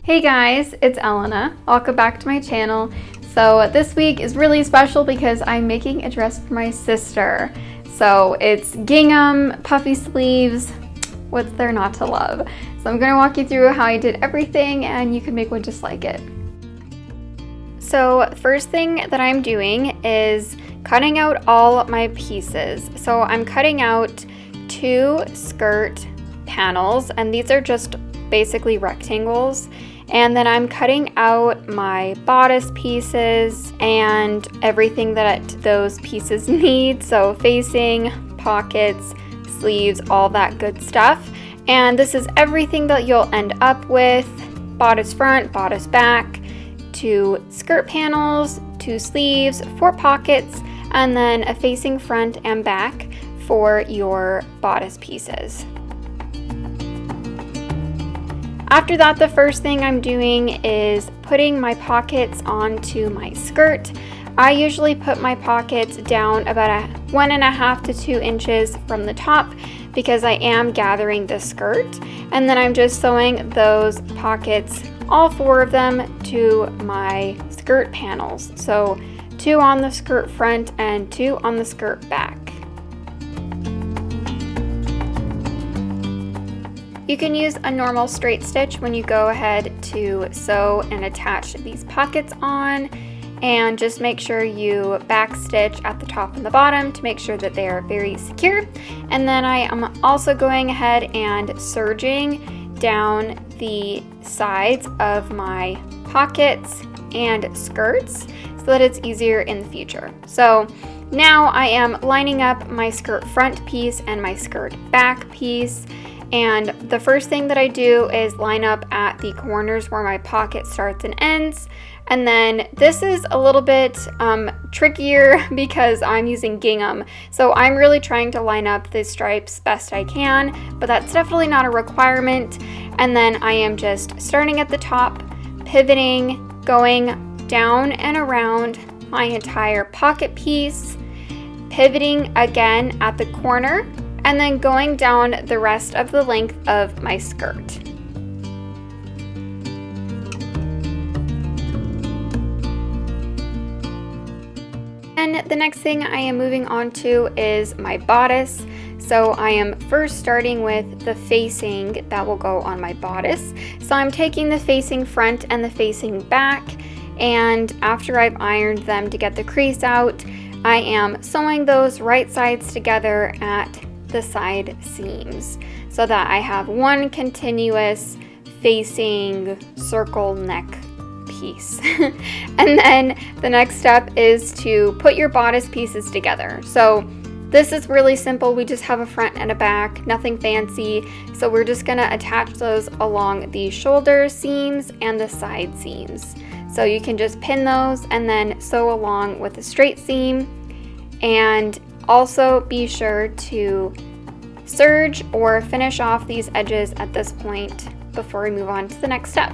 Hey guys, it's Elena. Welcome back to my channel. So this week is really special because I'm making a dress for my sister. So it's gingham, puffy sleeves. What's there not to love? So I'm gonna walk you through how I did everything and you can make one just like it. So first thing that I'm doing is cutting out all my pieces. So I'm cutting out 2 skirt panels, and these are just basically rectangles. And then I'm cutting out my bodice pieces and everything that those pieces need. So facing, pockets, sleeves, all that good stuff. And this is everything that you'll end up with: bodice front, bodice back, 2 skirt panels, 2 sleeves, 4 pockets, and then a facing front and back for your bodice pieces. After that, the first thing I'm doing is putting my pockets onto my skirt. I usually put my pockets down about 1.5 to 2 inches from the top because I am gathering the skirt. And then I'm just sewing those pockets, all 4 of them, to my skirt panels. So 2 on the skirt front and 2 on the skirt back. You can use a normal straight stitch when you go ahead to sew and attach these pockets on, and just make sure you back stitch at the top and the bottom to make sure that they are very secure. And then I am also going ahead and serging down the sides of my pockets and skirts so that it's easier in the future. So now I am lining up my skirt front piece and my skirt back piece. And the first thing that I do is line up at the corners where my pocket starts and ends. And then this is a little bit trickier because I'm using gingham. So I'm really trying to line up the stripes best I can, but that's definitely not a requirement. And then I am just starting at the top, pivoting, going down and around my entire pocket piece, pivoting again at the corner, and then going down the rest of the length of my skirt. And the next thing I am moving on to is my bodice. So I am first starting with the facing that will go on my bodice. So I'm taking the facing front and the facing back, and after I've ironed them to get the crease out, I am sewing those right sides together at the side seams so that I have one continuous facing circle neck piece. And then the next step is to put your bodice pieces together. So this is really simple. We just have a front and a back, nothing fancy. So we're just gonna attach those along the shoulder seams and the side seams. So you can just pin those and then sew along with a straight seam. And also be sure to serge or finish off these edges at this point before we move on to the next step.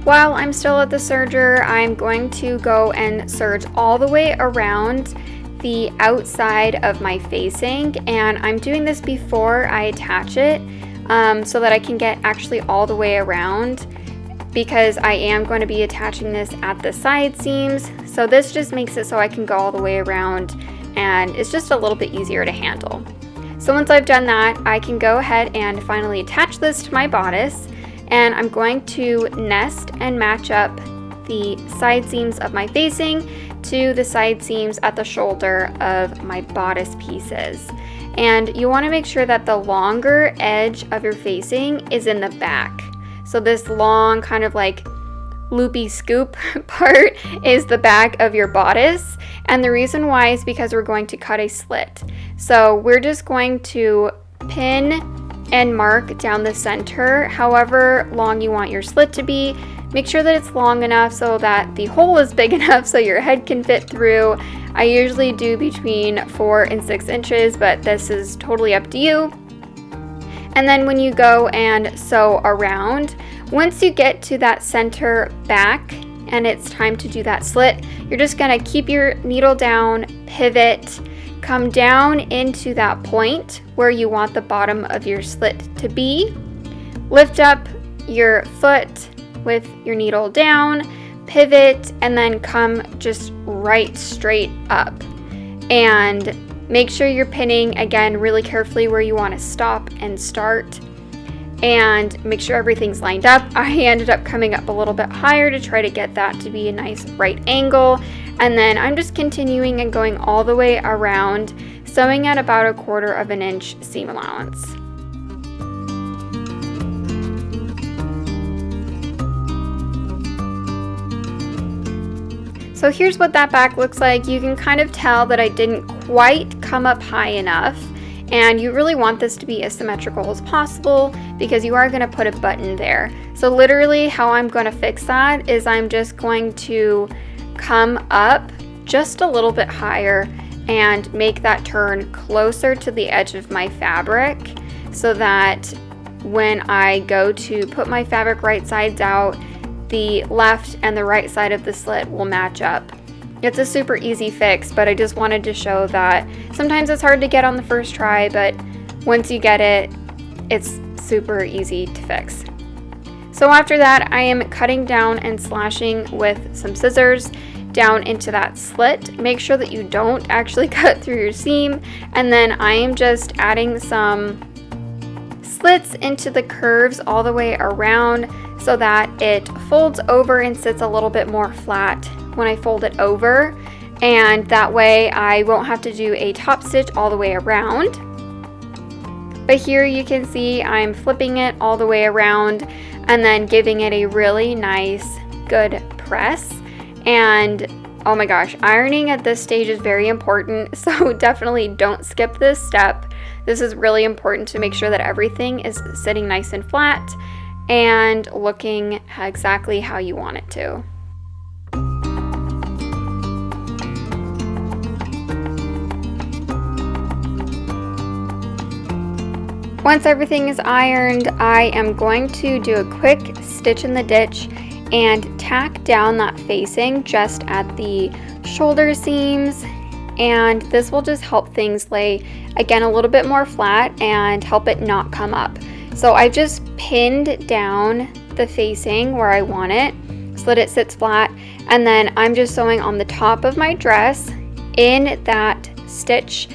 While I'm still at the serger, I'm going to go and serge all the way around the outside of my facing, and I'm doing this before I attach it so that I can get actually all the way around, because I am going to be attaching this at the side seams. So this just makes it so I can go all the way around, and it's just a little bit easier to handle. So once I've done that, I can go ahead and finally attach this to my bodice, and I'm going to nest and match up the side seams of my facing to the side seams at the shoulder of my bodice pieces. And you want to make sure that the longer edge of your facing is in the back. So this long kind of like loopy scoop part is the back of your bodice. And the reason why is because we're going to cut a slit. So we're just going to pin and mark down the center however long you want your slit to be. Make sure that it's long enough so that the hole is big enough so your head can fit through. I usually do between 4 and 6 inches, but this is totally up to you. And then when you go and sew around, once you get to that center back and it's time to do that slit, you're just gonna keep your needle down, pivot, come down into that point where you want the bottom of your slit to be, lift up your foot with your needle down, pivot, and then come just right straight up. And make sure you're pinning, again, really carefully where you want to stop and start, and make sure everything's lined up. I ended up coming up a little bit higher to try to get that to be a nice right angle, and then I'm just continuing and going all the way around, sewing at about 1/4 inch seam allowance. So here's what that back looks like. You can kind of tell that I didn't quite come up high enough, and you really want this to be as symmetrical as possible because you are going to put a button there. So literally how I'm going to fix that is I'm just going to come up just a little bit higher and make that turn closer to the edge of my fabric, so that when I go to put my fabric right sides out, the left and the right side of the slit will match up. It's a super easy fix, but I just wanted to show that sometimes it's hard to get on the first try, but once you get it, it's super easy to fix. So after that, I am cutting down and slashing with some scissors down into that slit. Make sure that you don't actually cut through your seam, and then I am just adding some slits into the curves all the way around so that it folds over and sits a little bit more flat when I fold it over, and that way I won't have to do a top stitch all the way around. But here you can see I'm flipping it all the way around and then giving it a really nice good press. And oh my gosh, ironing at this stage is very important, so definitely don't skip this step. This is really important to make sure that everything is sitting nice and flat and looking exactly how you want it to. Once everything is ironed, I am going to do a quick stitch in the ditch and tack down that facing just at the shoulder seams, and this will just help things lay again a little bit more flat and help it not come up. So I just pinned down the facing where I want it so that it sits flat, and then I'm just sewing on the top of my dress in that stitch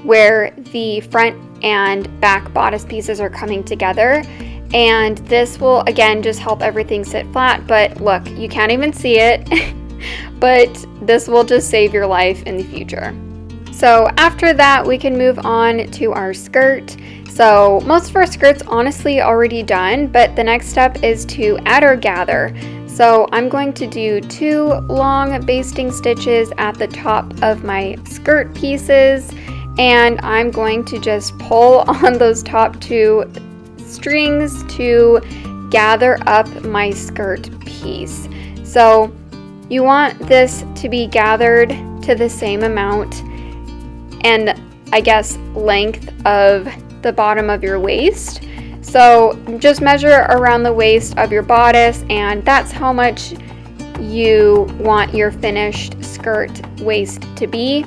where the front and back bodice pieces are coming together. And this will again just help everything sit flat, but look, you can't even see it but this will just save your life in the future. So after that, we can move on to our skirt. So most of our skirt's honestly already done, but the next step is to add our gather. So I'm going to do 2 long basting stitches at the top of my skirt pieces, and I'm going to just pull on those top 2 strings to gather up my skirt piece. So you want this to be gathered to the same amount and I guess length of the bottom of your waist. So just measure around the waist of your bodice, and that's how much you want your finished skirt waist to be.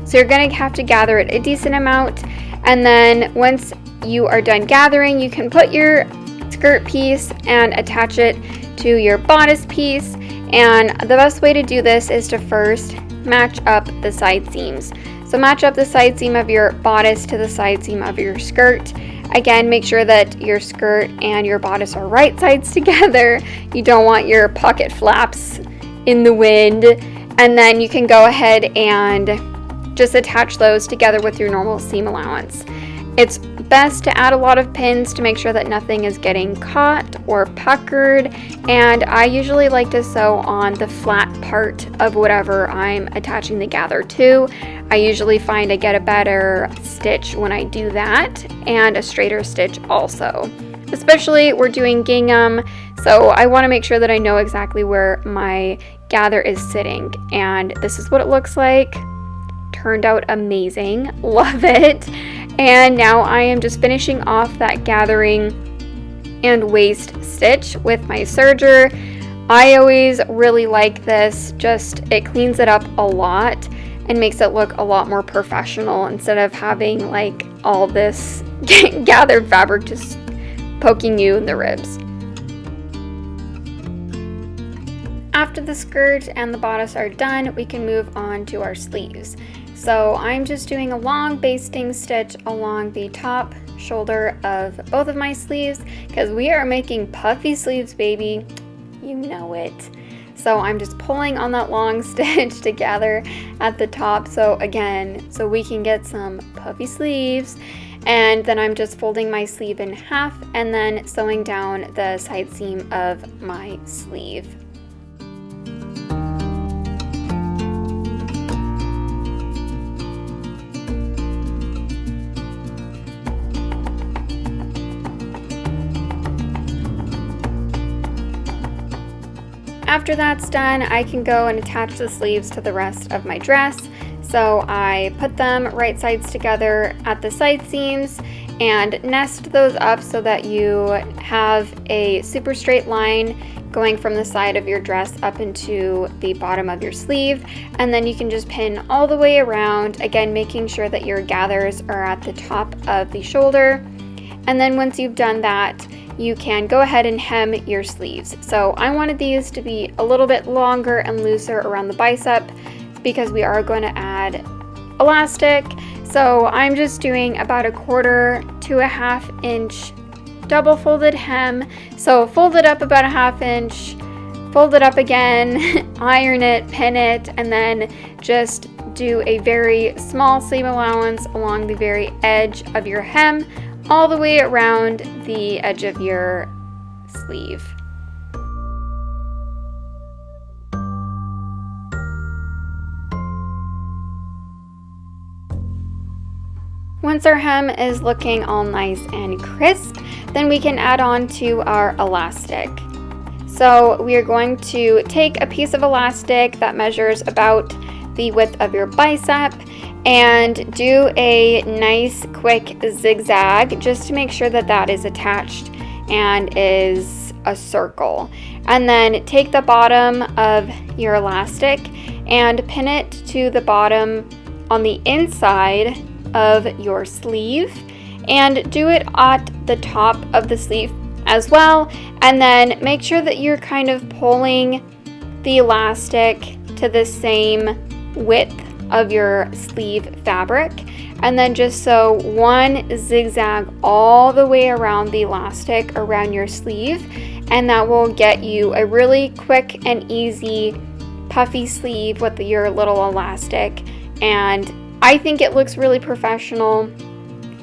So you're going to have to gather it a decent amount, and then once you are done gathering, you can put your skirt piece and attach it to your bodice piece. And the best way to do this is to first match up the side seams. So match up the side seam of your bodice to the side seam of your skirt. Again, make sure that your skirt and your bodice are right sides together. You don't want your pocket flaps in the wind. And then you can go ahead and just attach those together with your normal seam allowance. It's best to add a lot of pins to make sure that nothing is getting caught or puckered, and I usually like to sew on the flat part of whatever I'm attaching the gather to. I usually find I get a better stitch when I do that, and a straighter stitch also. Especially we're doing gingham, so I want to make sure that I know exactly where my gather is sitting, and this is what it looks like. Turned out amazing, love it. And now I am just finishing off that gathering and waist stitch with my serger. I always really like this, just it cleans it up a lot and makes it look a lot more professional instead of having like all this gathered fabric just poking you in the ribs. After the skirt and the bodice are done, we can move on to our sleeves. So I'm just doing a long basting stitch along the top shoulder of both of my sleeves because we are making puffy sleeves, baby. You know it. So I'm just pulling on that long stitch together at the top. So we can get some puffy sleeves. And then I'm just folding my sleeve in half and then sewing down the side seam of my sleeve. After that's done, I can go and attach the sleeves to the rest of my dress. So I put them right sides together at the side seams and nest those up so that you have a super straight line going from the side of your dress up into the bottom of your sleeve. And then you can just pin all the way around, again making sure that your gathers are at the top of the shoulder. And then once you've done that, you can go ahead and hem your sleeves. So I wanted these to be a little bit longer and looser around the bicep because we are going to add elastic. So I'm just doing about 1/4 to 1/2 inch double folded hem. So fold it up about 1/2 inch, fold it up again, iron it, pin it, and then just do a very small seam allowance along the very edge of your hem all the way around the edge of your sleeve. Once our hem is looking all nice and crisp, then we can add on to our elastic. So we are going to take a piece of elastic that measures about the width of your bicep and do a nice quick zigzag just to make sure that that is attached and is a circle. And then take the bottom of your elastic and pin it to the bottom on the inside of your sleeve and do it at the top of the sleeve as well. And then make sure that you're kind of pulling the elastic to the same width of your sleeve fabric, and then just sew one zigzag all the way around the elastic around your sleeve, and that will get you a really quick and easy puffy sleeve with your little elastic. And I think it looks really professional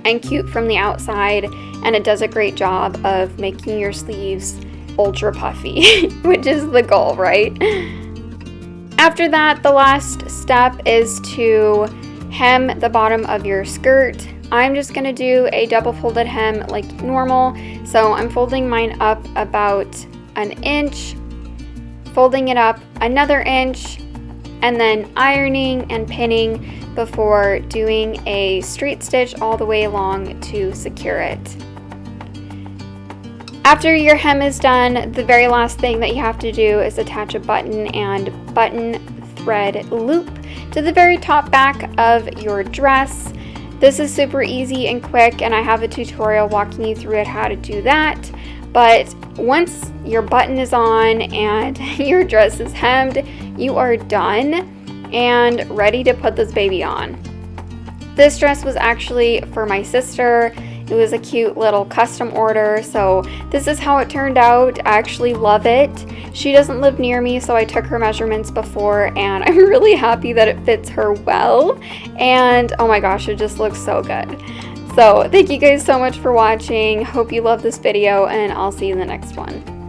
and cute from the outside, and it does a great job of making your sleeves ultra puffy, which is the goal, right? After that, the last step is to hem the bottom of your skirt. I'm just gonna do a double folded hem like normal. So I'm folding mine up about 1 inch, folding it up another inch, and then ironing and pinning before doing a straight stitch all the way along to secure it. After your hem is done, the very last thing that you have to do is attach a button and button thread loop to the very top back of your dress. This is super easy and quick, and I have a tutorial walking you through it how to do that. But once your button is on and your dress is hemmed, you are done and ready to put this baby on. This dress was actually for my sister. It was a cute little custom order, so this is how it turned out. I actually love it. She doesn't live near me, so I took her measurements before, and I'm really happy that it fits her well. And oh my gosh, it just looks so good. So thank you guys so much for watching. Hope you love this video, and I'll see you in the next one.